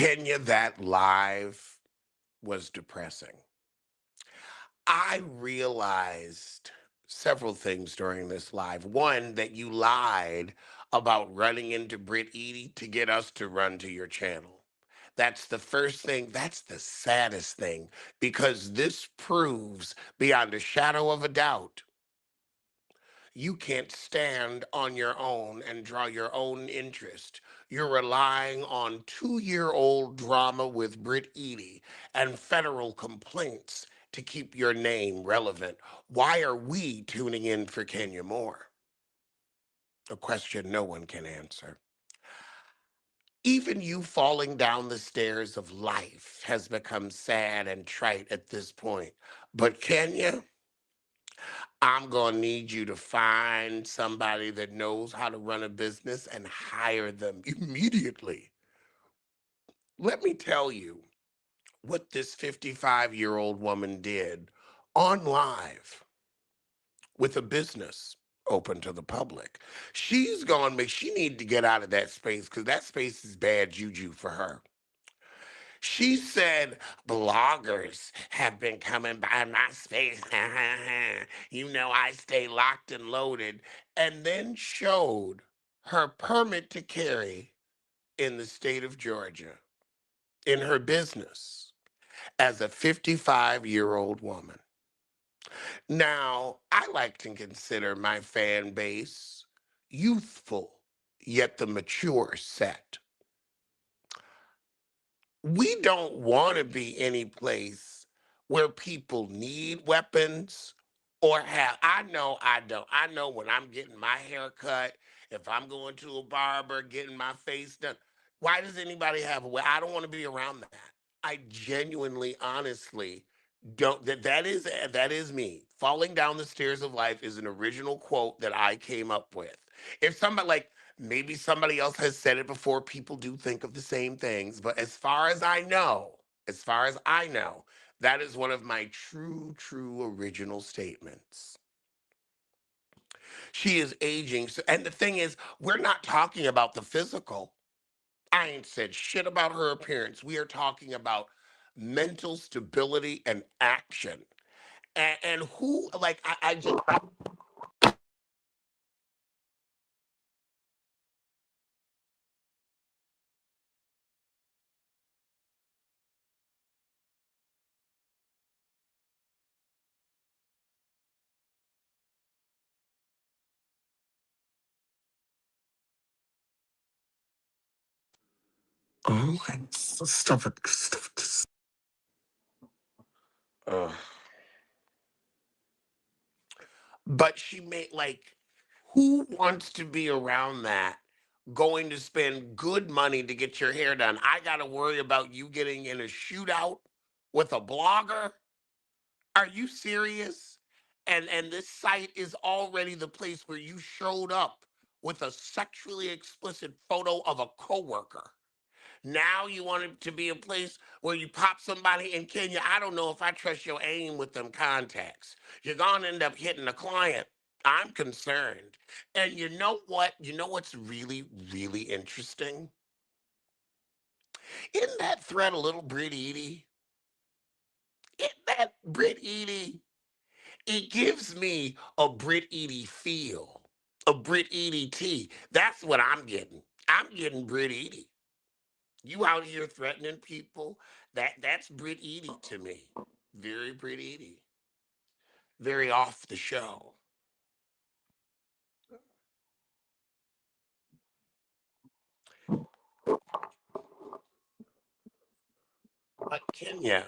Kenya, that live was depressing. I realized several things during this live. One, that you lied about running into Britt Eady to get us to run to your channel. That's the first thing. That's the saddest thing because this proves beyond a shadow of a doubt you can't stand on your own and draw your own interest. You're relying on 2-year-old drama with Britt Eady and federal complaints to keep your name relevant. Why are we tuning in for Kenya Moore? A question no one can answer. Even you falling down the stairs of life has become sad and trite at this point. But Kenya, I'm going to need you to find somebody that knows how to run a business and hire them immediately. Let me tell you what this 55-year-old woman did on live with a business open to the public. She's going to make, she need to get out of that space because that space is bad juju for her. She said bloggers have been coming by my space. You know, I stay locked and loaded. And then showed her permit to carry in the state of Georgia in her business as a 55-year-old woman. Now, I like to consider my fan base youthful, yet the mature set. We don't want to be any place where people need weapons or have. I know when I'm getting my hair cut, if I'm going to a barber, getting my face done, why does anybody have a way? I don't want to be around that. I genuinely, honestly don't. That is me. Falling down the stairs of life is an original quote that I came up with. If somebody like maybe somebody else has said it before. People do think of the same things, but as far as I know, that is one of my true original statements. She is aging. And the thing is, we're not talking about the physical. I ain't said shit about her appearance. We are talking about mental stability and action. And who, like, I just, oh, stuff it. Ugh. But she made like, who wants to be around that? Going to spend good money to get your hair done. I got to worry about you getting in a shootout with a blogger. Are you serious? And this site is already the place where you showed up with a sexually explicit photo of a coworker. Now you want it to be a place where you pop somebody in Kenya. I don't know if I trust your aim with them contacts. You're going to end up hitting a client. I'm concerned. And you know what? You know what's really interesting? Isn't that thread a little Britt Eady? Isn't that Britt Eady? It gives me a Britt Eady feel, a Britt Eady tea. That's what I'm getting. I'm getting Britt Eady. You out here threatening people. That's Britt Eady to me. Very Britt Eady. Very off the show. But Kenya,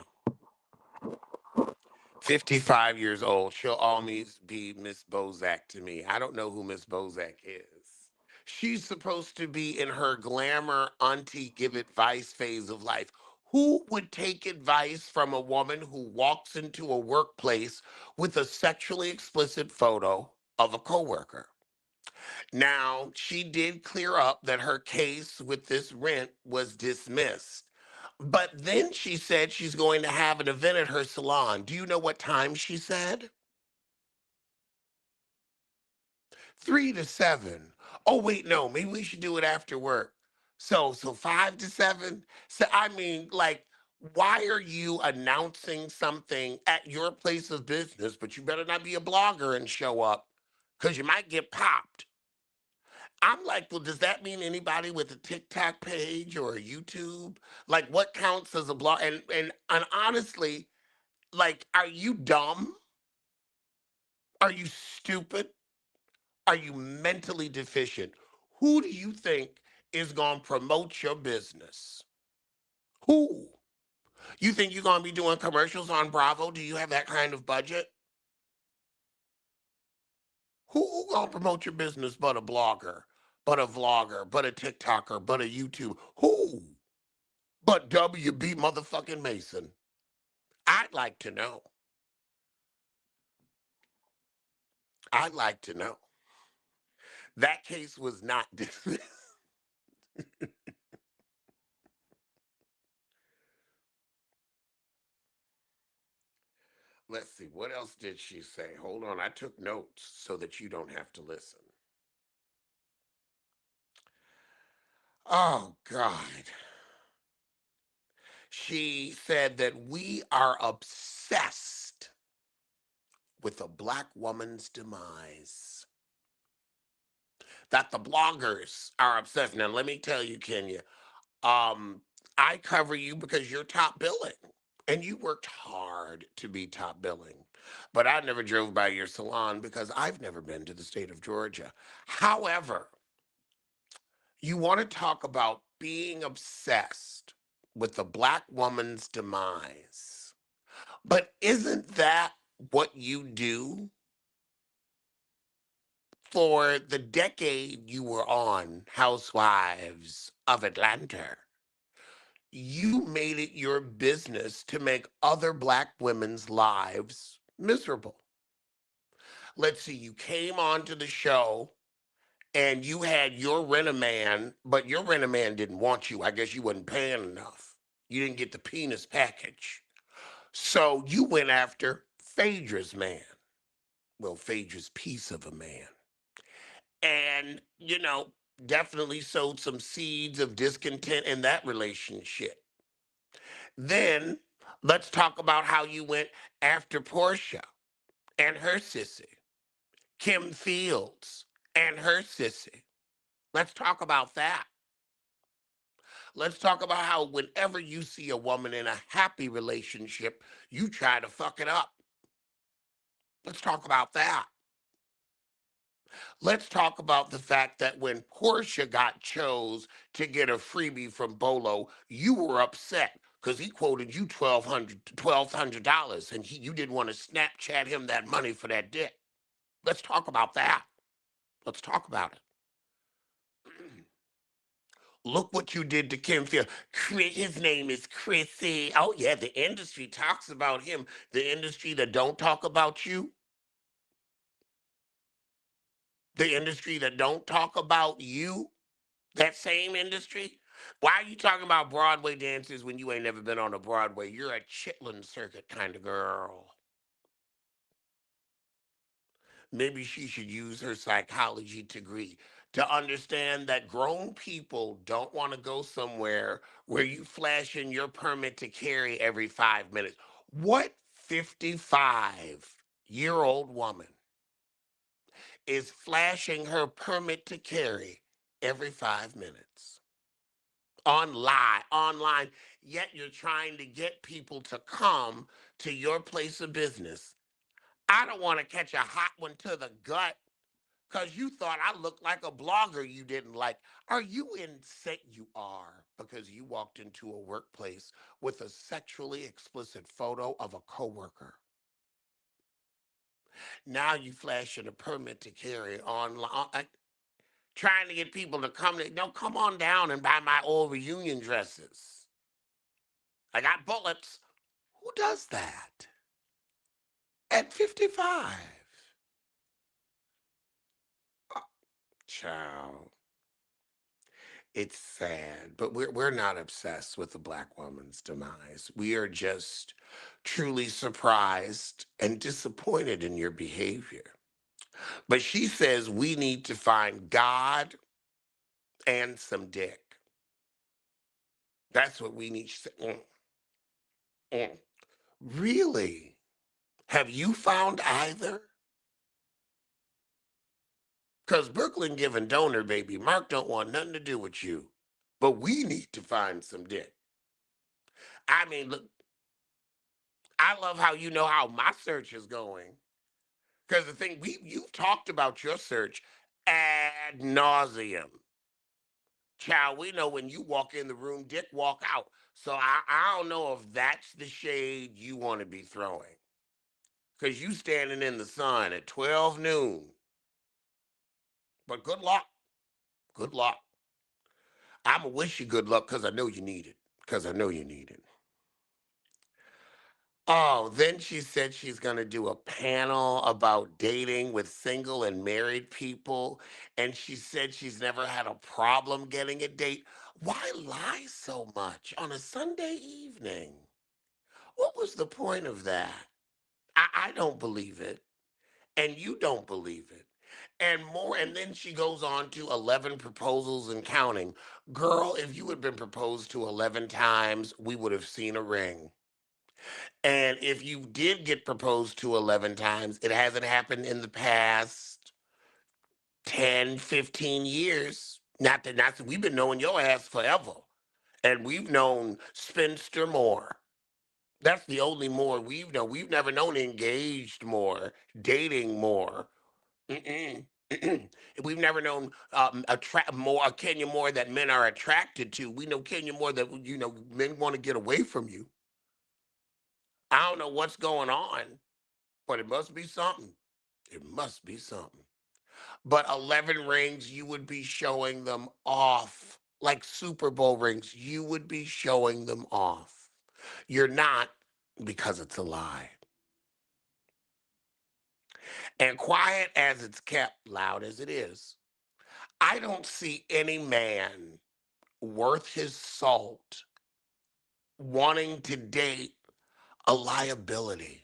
55 years old, she'll always be Miss Bozak to me. I don't know who Miss Bozak is. She's supposed to be in her glamour auntie give advice phase of life. Who would take advice from a woman who walks into a workplace with a sexually explicit photo of a coworker? Now, she did clear up that her case with this rent was dismissed. But then she said she's going to have an event at her salon. Do you know what time she said? 3 to 7. Oh, wait, no, maybe we should do it after work. So 5 to 7. So I mean, like, why are you announcing something at your place of business, but you better not be a blogger and show up because you might get popped. I'm like, well, does that mean anybody with a TikTok page or a YouTube? Like, what counts as a blog? And honestly, like, are you dumb? Are you stupid? Are you mentally deficient? Who do you think is going to promote your business? Who? You think you're going to be doing commercials on Bravo? Do you have that kind of budget? Who going to promote your business but a blogger, but a vlogger, but a TikToker, but a YouTube? Who? But WB motherfucking Mason. I'd like to know. I'd like to know. That case was not dismissed. Let's see, what else did she say? Hold on, I took notes so that you don't have to listen. Oh, God. She said that we are obsessed with a black woman's demise. That the bloggers are obsessed. Now, let me tell you, Kenya, um, I cover you because you're top billing. And you worked hard to be top billing. But I never drove by your salon because I've never been to the state of Georgia. However, you want to talk about being obsessed with the black woman's demise. But isn't that what you do for the decade you were on Housewives of Atlanta? You made it your business to make other black women's lives miserable. Let's see, you came onto the show and you had your rent-a-man, but your rent-a-man didn't want you. I guess you wasn't paying enough. You didn't get the penis package. So you went after Phaedra's man. Well, Phaedra's piece of a man. And, definitely sowed some seeds of discontent in that relationship. Then let's talk about how you went after Portia and her sissy, Kim Fields and her sissy. Let's talk about that. Let's talk about how whenever you see a woman in a happy relationship, you try to fuck it up. Let's talk about that. Let's talk about the fact that when Portia got chose to get a freebie from Bolo, you were upset because he quoted you $1,200, and you didn't want to Snapchat him that money for that dick. Let's talk about that. Let's talk about it. Look what you did to Kim Field. His name is Chrissy. Oh yeah, the industry talks about him. The industry that don't talk about you. The industry that don't talk about you. That same industry. Why are you talking about Broadway dancers when you ain't never been on a Broadway? You're a Chitlin Circuit kind of girl. Maybe she should use her psychology degree to understand that grown people don't want to go somewhere where you flash in your permit to carry every 5 minutes. What 55-year-old woman is flashing her permit to carry every 5 minutes? Online, yet you're trying to get people to come to your place of business. I don't want to catch a hot one to the gut because you thought I looked like a blogger you didn't like. Are you insane? You are, because you walked into a workplace with a sexually explicit photo of a coworker. Now you flashing a permit to carry online, trying to get people to come. No, come on down and buy my old reunion dresses. I got bullets. Who does that at 55? Oh, child. It's sad, but we're not obsessed with the black woman's demise. We are just truly surprised and disappointed in your behavior. But she says we need to find God and some dick. That's what we need. Mm. Really? Have you found either? Because Brooklyn giving donor, baby. Mark don't want nothing to do with you. But we need to find some dick. I mean, look, I love how you know how my search is going. Because the thing, you've talked about your search ad nauseum. Child, we know when you walk in the room, dick walk out. So I don't know if that's the shade you want to be throwing. Because you standing in the sun at 12 noon. But good luck. Good luck. I'm going to wish you good luck because I know you need it. Because I know you need it. Oh, then she said she's going to do a panel about dating with single and married people. And she said she's never had a problem getting a date. Why lie so much on a Sunday evening? What was the point of that? I don't believe it. And you don't believe it. And more, and then she goes on to 11 proposals and counting. Girl, if you had been proposed to 11 times, we would have seen a ring. And if you did get proposed to 11 times, it hasn't happened in the past 10, 15 years. Not that we've been knowing your ass forever. And we've known Spinster Moore. That's the only more we've known. We've never known engaged more, dating more. Mm-mm. Mm-mm. We've never known attract more Kenya more that men are attracted to. We know Kenya more that men want to get away from you. I don't know what's going on, but it must be something. It must be something. But 11 rings, you would be showing them off like Super Bowl rings. You would be showing them off. You're not because it's a lie. And quiet as it's kept, loud as it is, I don't see any man worth his salt wanting to date a liability,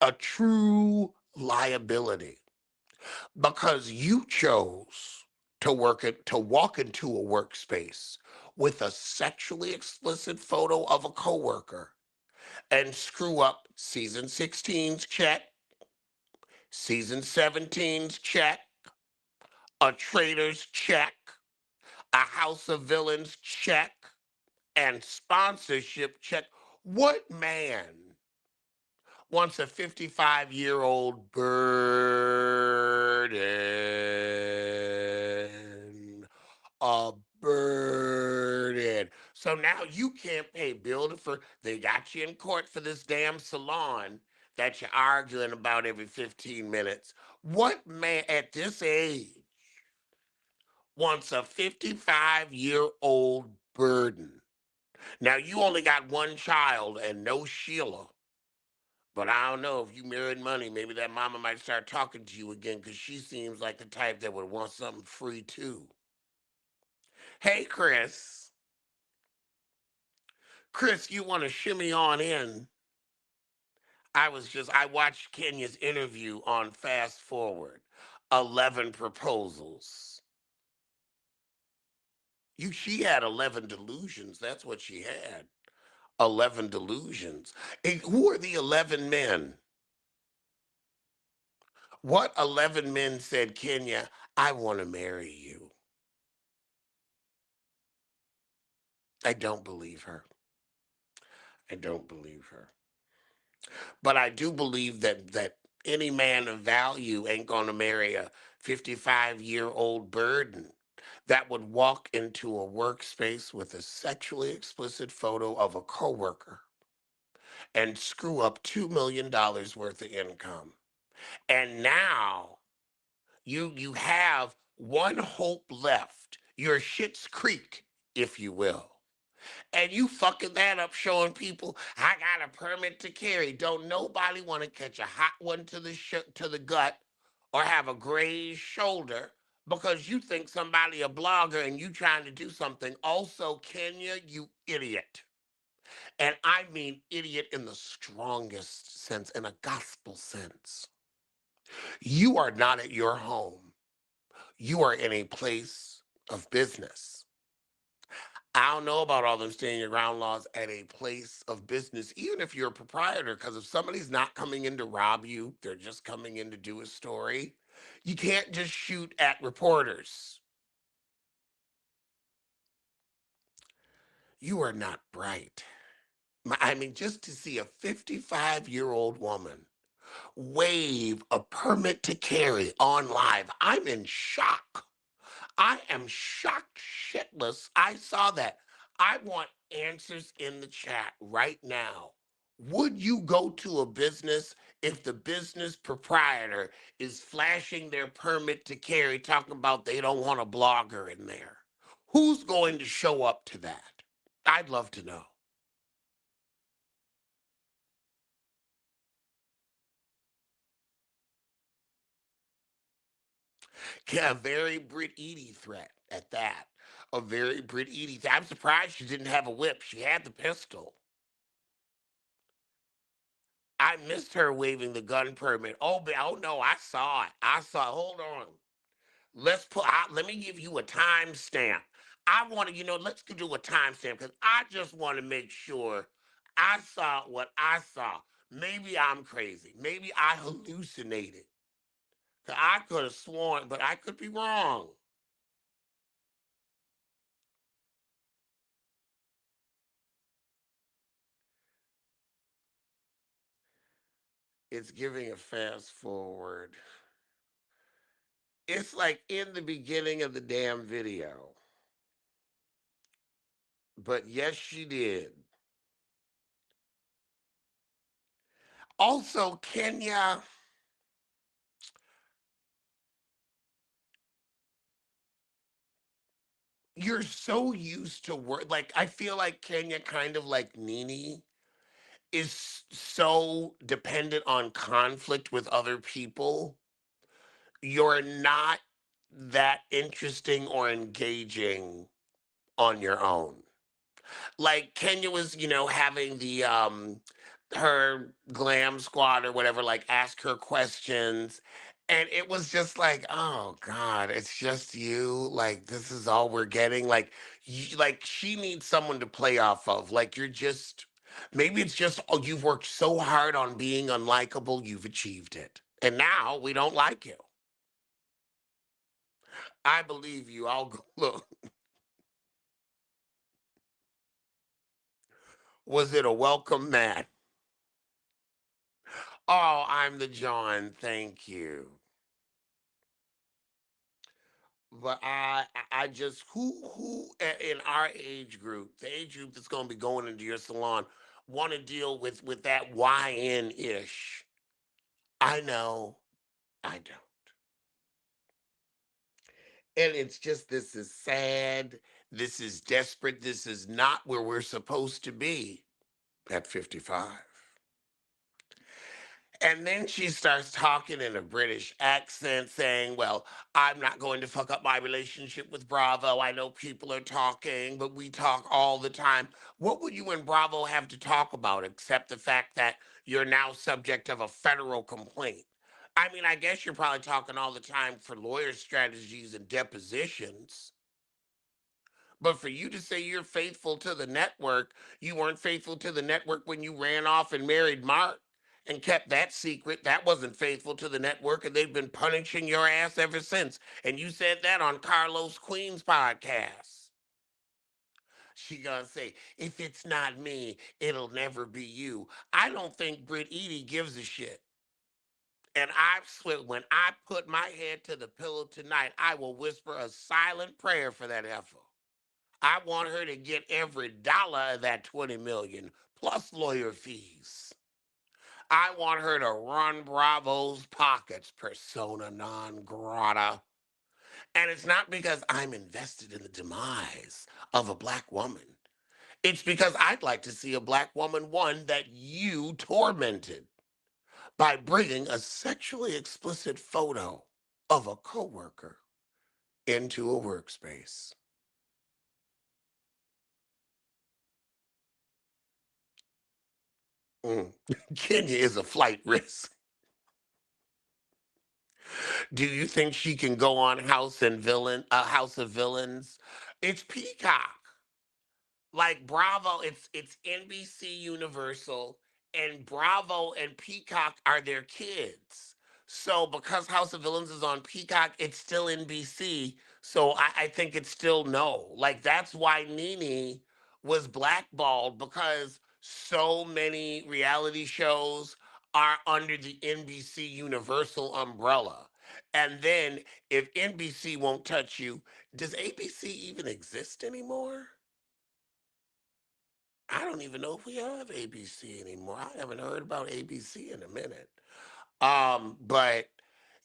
a true liability, because you chose to walk into a workspace with a sexually explicit photo of a coworker and screw up season 16's check, season 17's check, a Trader's check, a House of Villains check, and sponsorship check. What man wants a 55-year-old burden? A burden. So now you can't pay bill for, they got you in court for this damn salon that you're arguing about every 15 minutes. What man at this age wants a 55-year-old burden? Now you only got one child and no Sheila. But I don't know if you married money, maybe that mama might start talking to you again because she seems like the type that would want something free too. Hey, Chris. Chris, you want to shimmy on in? I watched Kenya's interview on Fast Forward. 11 proposals. She had 11 delusions. That's what she had. 11 delusions. And who are the 11 men? What 11 men said, Kenya, I want to marry you? I don't believe her. I don't believe her. But I do believe that any man of value ain't gonna marry a 55-year-old burden that would walk into a workspace with a sexually explicit photo of a coworker and screw up $2 million worth of income. And now you have one hope left, your Shit's Creek, if you will. And you fucking that up showing people I got a permit to carry. Don't nobody want to catch a hot one to to the gut or have a grazed shoulder because you think somebody a blogger and you trying to do something. Also, Kenya, you idiot. And I mean idiot in the strongest sense, in a gospel sense. You are not at your home. You are in a place of business. I don't know about all them stand your ground laws at a place of business, even if you're a proprietor, because if somebody's not coming in to rob you, they're just coming in to do a story. You can't just shoot at reporters. You are not bright. I mean, just to see a 55-year-old woman waive a permit to carry on live, I'm in shock. I am shocked shitless. I saw that. I want answers in the chat right now. Would you go to a business if the business proprietor is flashing their permit to carry, talking about they don't want a blogger in there? Who's going to show up to that? I'd love to know. Yeah, a very Britt Eady threat at that. A very Britt Eady. I'm surprised she didn't have a whip. She had the pistol. I missed her waving the gun permit. Oh, oh no, I saw it. I saw it. Hold on. Let's put out, let me give you a timestamp. I want to, let's do a timestamp because I just want to make sure I saw what I saw. Maybe I'm crazy. Maybe I hallucinated. 'Cause I could have sworn, but I could be wrong. It's giving a fast forward. It's like in the beginning of the damn video. But yes, she did. Also, Kenya, you're so used to work. Like, I feel like Kenya, kind of like Nene, is so dependent on conflict with other people. You're not that interesting or engaging on your own. Like Kenya was, having the her glam squad or whatever, like ask her questions. And it was just like, oh God, it's just you. Like, this is all we're getting. Like, like she needs someone to play off of. Like, you're just, maybe it's just, oh, you've worked so hard on being unlikable, you've achieved it. And now we don't like you. I believe you. I'll go look. Was it a welcome mat? Oh, I'm the John. Thank you. But I just in our age group, the age group that's going to be going into your salon, want to deal with that YN ish. I know, I don't, and it's just this is sad. This is desperate. This is not where we're supposed to be at 55. And then she starts talking in a British accent, saying, well, I'm not going to fuck up my relationship with Bravo. I know people are talking, but we talk all the time. What would you and Bravo have to talk about except the fact that you're now subject of a federal complaint? I mean, I guess you're probably talking all the time for lawyer strategies and depositions. But for you to say you're faithful to the network, you weren't faithful to the network when you ran off and married Mark and kept that secret. That wasn't faithful to the network, and they've been punishing your ass ever since. And you said that on Carlos Queen's podcast. She gonna say, if it's not me, it'll never be you. I don't think Britt Eady gives a shit. And I swear, when I put my head to the pillow tonight, I will whisper a silent prayer for that heifer. I want her to get every dollar of that 20 million plus lawyer fees. I want her to run Bravo's pockets, persona non grata. And it's not because I'm invested in the demise of a black woman. It's because I'd like to see a black woman, one that you tormented by bringing a sexually explicit photo of a coworker into a workspace. Mm. Kenya is a flight risk. Do you think she can go on House of Villains? It's Peacock. Like Bravo, it's NBC Universal, and Bravo and Peacock are their kids. So because House of Villains is on Peacock, it's still NBC. So I think it's still no. Like that's why Nene was blackballed, because so many reality shows are under the NBC Universal umbrella. And then if NBC won't touch you, does ABC even exist anymore? I don't even know if we have ABC anymore. I haven't heard about ABC in a minute. But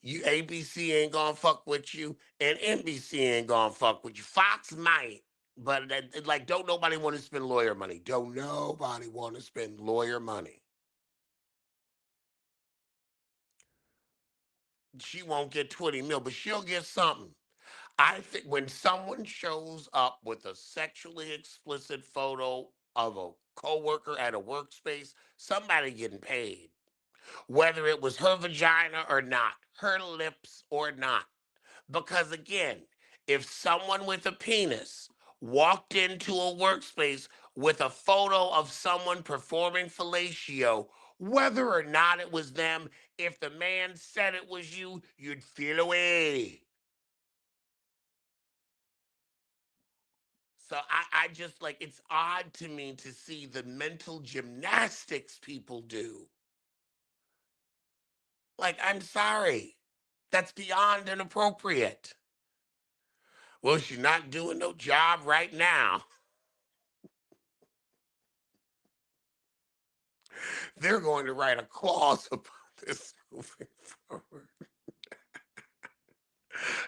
you ABC ain't gonna fuck with you, and NBC ain't gonna fuck with you. Fox might, but like, don't nobody want to spend lawyer money. Don't nobody want to spend lawyer money. She won't get 20 mil, but she'll get something. I think when someone shows up with a sexually explicit photo of a coworker at a workspace, somebody getting paid. Whether it was her vagina or not, her lips or not. Because again, if someone with a penis walked into a workspace with a photo of someone performing fellatio, whether or not it was them, if the man said it was you, you'd feel away. So I just like, it's odd to me to see the mental gymnastics people do. Like, I'm sorry. That's beyond inappropriate. Well, she's not doing no job right now. They're going to write a clause about this moving forward.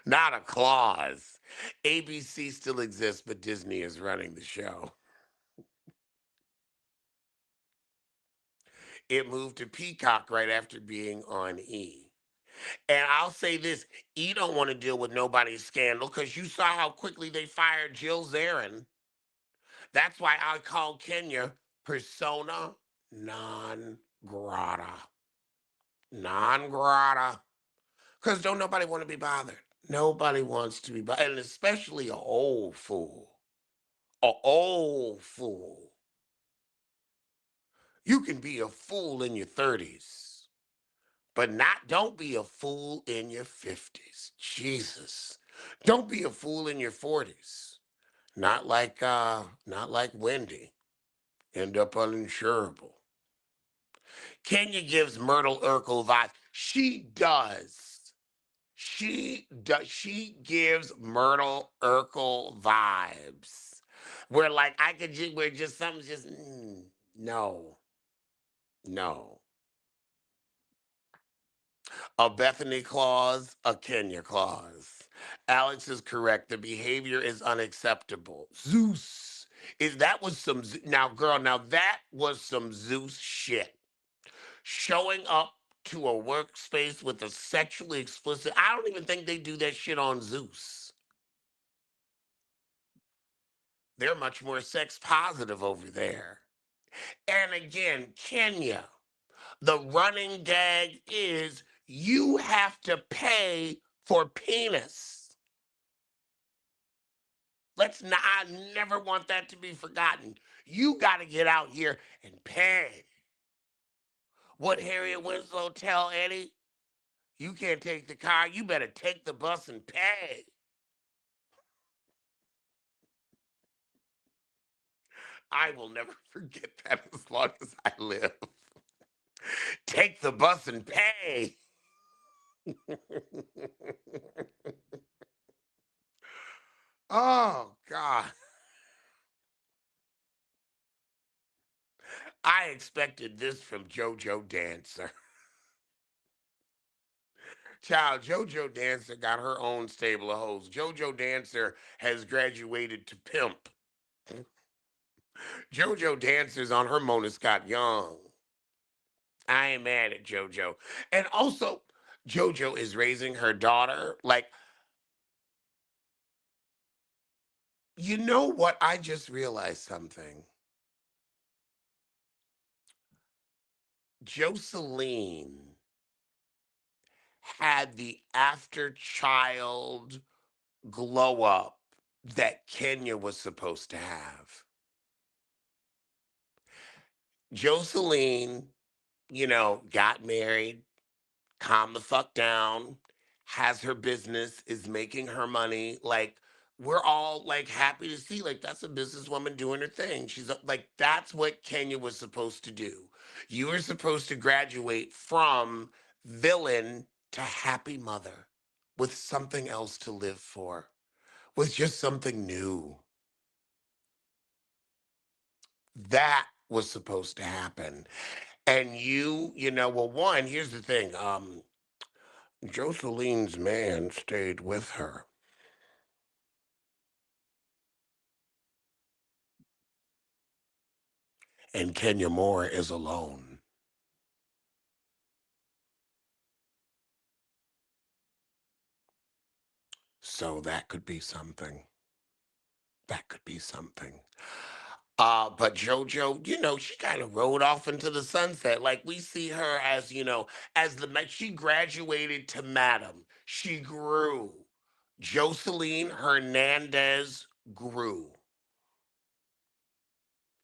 Not a clause. ABC still exists, but Disney is running the show. It moved to Peacock right after being on E. And I'll say this, E don't want to deal with nobody's scandal, because you saw how quickly they fired Jill Zarin. That's why I call Kenya persona non grata. Non grata. Because don't nobody want to be bothered. Nobody wants to be bothered. And especially a old fool. A old fool. You can be a fool in your 30s, but don't be a fool in your 50s. Jesus. Don't be a fool in your 40s. Not like Wendy. End up uninsurable. Kenya gives Myrtle Urkel vibes. She does. She does. She gives Myrtle Urkel vibes. Where like I could just where just something's just no, no. A Bethany clause, a Kenya clause. Alex is correct. The behavior is unacceptable. Zeus is that was some now, girl. Now that was some Zeus shit. Showing up to a workspace with a sexually explicit. I don't even think they do that shit on Zeus. They're much more sex positive over there. And again, Kenya, the running gag is you have to pay for penis. I never want that to be forgotten. You got to get out here and pay. What Harriet Winslow tell Eddie? You can't take the car. You better take the bus and pay. I will never forget that as long as I live. Take the bus and pay. Oh, God. I expected this from JoJo Dancer. Child, JoJo Dancer got her own stable of hoes. JoJo Dancer has graduated to pimp. JoJo Dancer's on her Mona Scott Young. I ain't mad at JoJo. And also, JoJo is raising her daughter. Like, you know what? I just realized something. Joseline had the after child glow up that Kenya was supposed to have. Joseline, got married, calm the fuck down, has her business, is making her money. Like, we're all like happy to see, like, that's a businesswoman doing her thing. Like, that's what Kenya was supposed to do. You were supposed to graduate from villain to happy mother with something else to live for, with just something new. That was supposed to happen. And well, one, here's the thing. Joseline's man stayed with her, and Kenya Moore is alone. So that could be something. That could be something. But JoJo, she kind of rode off into the sunset. Like, we see her as, she graduated to madam. She grew. Joseline Hernandez grew.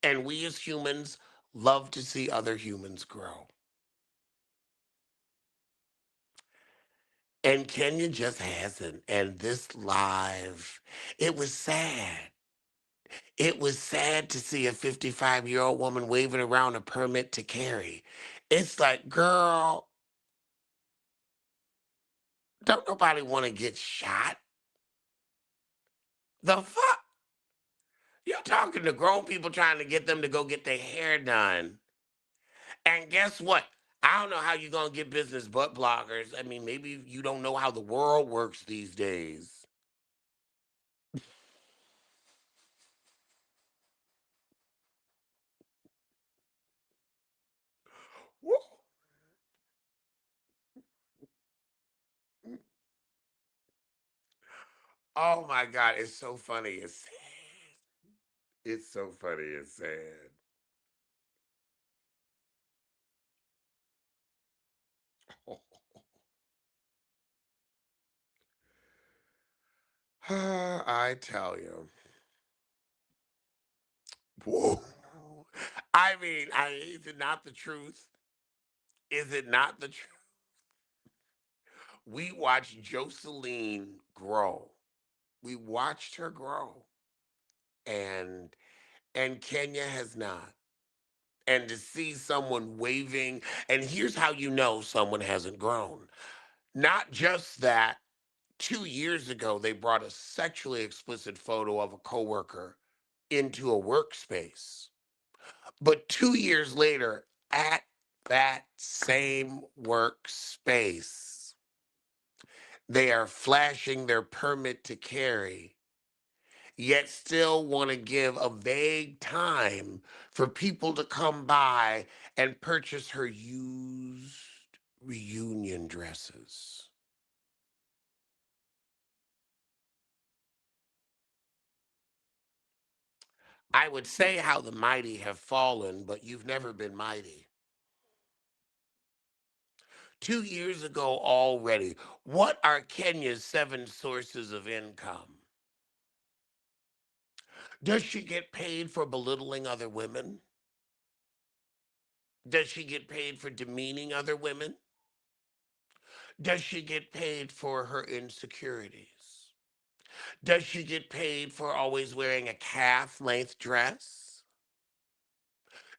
And we as humans love to see other humans grow. And Kenya just hasn't. And this live, it was sad. It was sad to see a 55-year-old woman waving around a permit to carry. It's like, girl, don't nobody want to get shot. The fuck? You're talking to grown people trying to get them to go get their hair done. And guess what? I don't know how you're going to get business butt bloggers. I mean, maybe you don't know how the world works these days. Woo. Oh my God, it's so funny. It's sad. It's so funny. It's sad. I tell you. Whoa. Is it not the truth? Is it not the truth? We watched Joseline grow. We watched her grow. And Kenya has not. And to see someone waving, and here's how you know someone hasn't grown. Not just that, 2 years ago, they brought a sexually explicit photo of a coworker into a workspace. But 2 years later, at that same workspace, they are flashing their permit to carry, yet still want to give a vague time for people to come by and purchase her used reunion dresses. I would say how the mighty have fallen, but you've never been mighty. 2 years ago already, what are Kenya's 7 sources of income? Does she get paid for belittling other women? Does she get paid for demeaning other women? Does she get paid for her insecurities? Does she get paid for always wearing a calf length dress?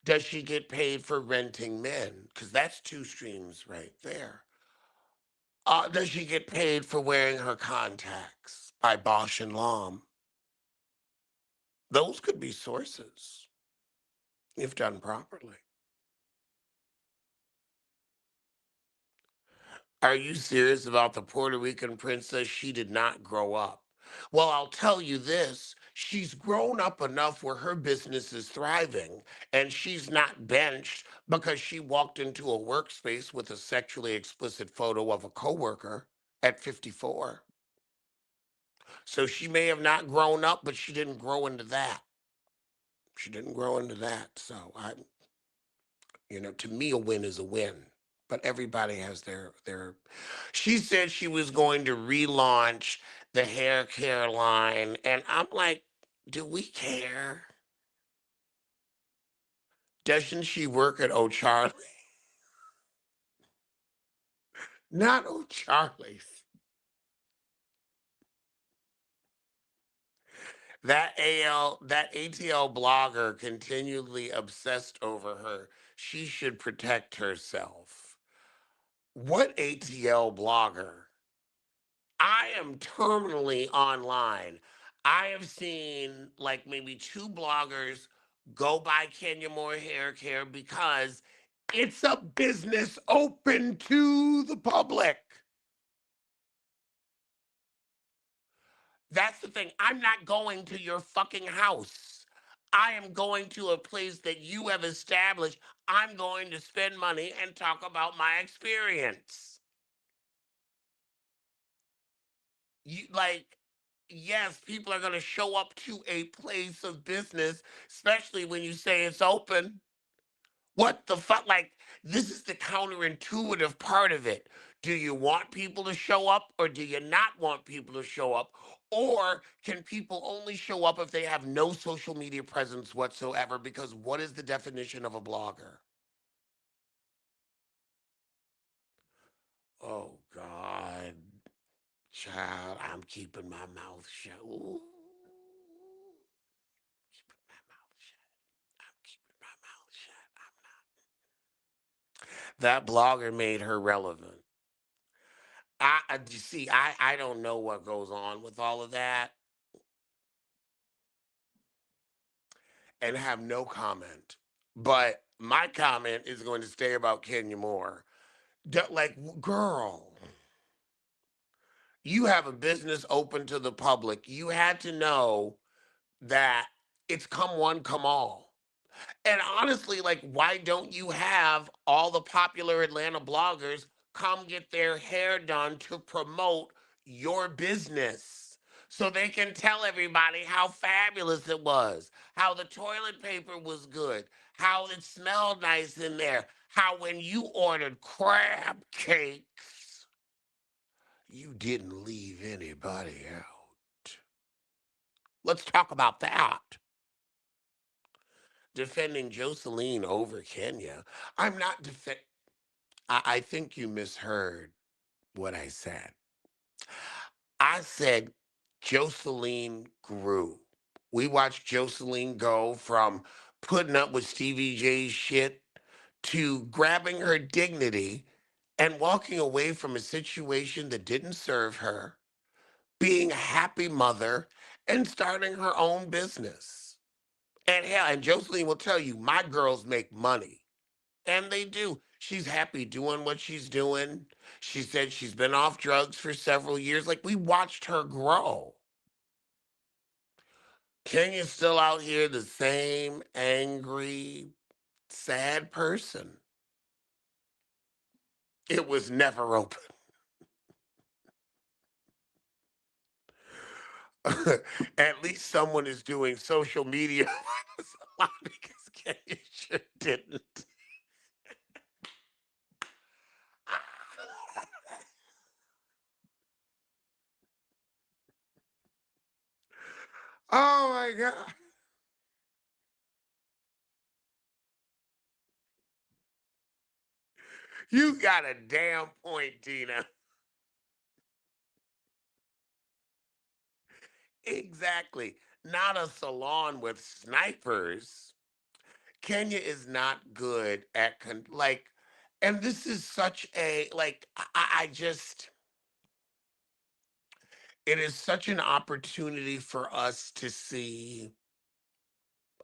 Does she get paid for renting men? Because that's two streams right there. Does she get paid for wearing her contacts by Bosch and Lomb? Those could be sources if done properly. Are you serious about the Puerto Rican princess? She did not grow up. Well, I'll tell you this, she's grown up enough where her business is thriving and she's not benched because she walked into a workspace with a sexually explicit photo of a coworker at 54. So she may have not grown up, but she didn't grow into that. She didn't grow into that. So to me, a win is a win. But everybody has their. She said she was going to relaunch the hair care line, and I'm like, do we care? Doesn't she work at O'Charlie? Not O'Charlie's. That ATL blogger continually obsessed over her. She should protect herself. What ATL blogger? I am terminally online. I have seen like maybe two bloggers go by Kenya Moore hair care because it's a business open to the public. That's the thing. I'm not going to your fucking house. I am going to a place that you have established. I'm going to spend money and talk about my experience. You like, yes, people are going to show up to a place of business, especially when you say it's open. What the fuck? Like, this is the counterintuitive part of it. Do you want people to show up or do you not want people to show up? Or can people only show up if they have no social media presence whatsoever? Because what is the definition of a blogger? Oh, God. Child, I'm keeping my mouth shut. Ooh, keeping my mouth shut. I'm keeping my mouth shut. That blogger made her relevant. You see, I don't know what goes on with all of that and have no comment. But my comment is going to stay about Kenya Moore. Like, girl, you have a business open to the public. You had to know that it's come one, come all. And honestly, like, why don't you have all the popular Atlanta bloggers come get their hair done to promote your business so they can tell everybody how fabulous it was, how the toilet paper was good, how it smelled nice in there, how when you ordered crab cakes, you didn't leave anybody out. Let's talk about that. Defending Joseline over Kenya. I'm not defend. I think you misheard what I said. I said Joseline grew. We watched Joseline go from putting up with Stevie J's shit to grabbing her dignity and walking away from a situation that didn't serve her, being a happy mother, and starting her own business. And hell, and Joseline will tell you, my girls make money. And they do. She's happy doing what she's doing. She said she's been off drugs for several years. Like, we watched her grow. Kenya's still out here the same angry, sad person. It was never open. At least someone is doing social media because Kenya sure didn't. Oh my God. You got a damn point, Tina. Exactly. Not a salon with snipers. Kenya is not good at like, and this is such a like. I just it is such an opportunity for us to see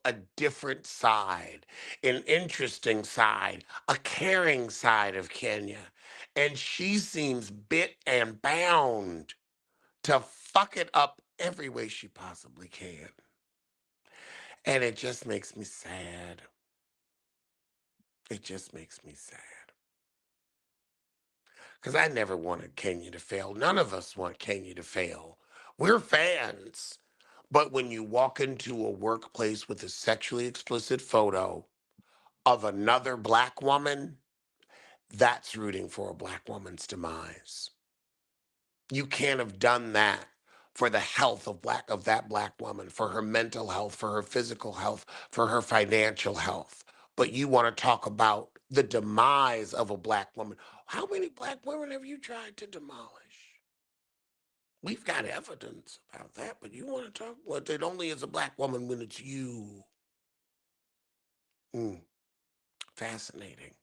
a different side, an interesting side, a caring side of Kenya, and she seems bit and bound to fuck it up every way she possibly can, and it just makes me sad. It just makes me sad. Because I never wanted Kenya to fail. None of us want Kenya to fail. We're fans. But when you walk into a workplace with a sexually explicit photo of another black woman, that's rooting for a black woman's demise. You can't have done that for the health of that black woman, for her mental health, for her physical health, for her financial health. but you want to talk about the demise of a black woman. How many black women have you tried to demolish? We've got evidence about that, but you want to talk? Well, it only is a black woman when it's you. Mm, fascinating.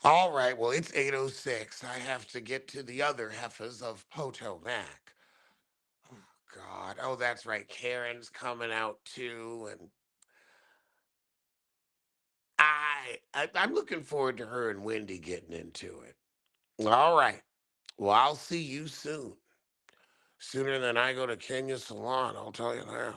All right, well, it's 8:06. I have to get to the other heifers of Potomac. Oh, God. Oh, that's right. Karen's coming out too. And I'm looking forward to her and Wendy getting into it. All right. Well, I'll see you soon. Sooner than I go to Kenya's salon, I'll tell you that.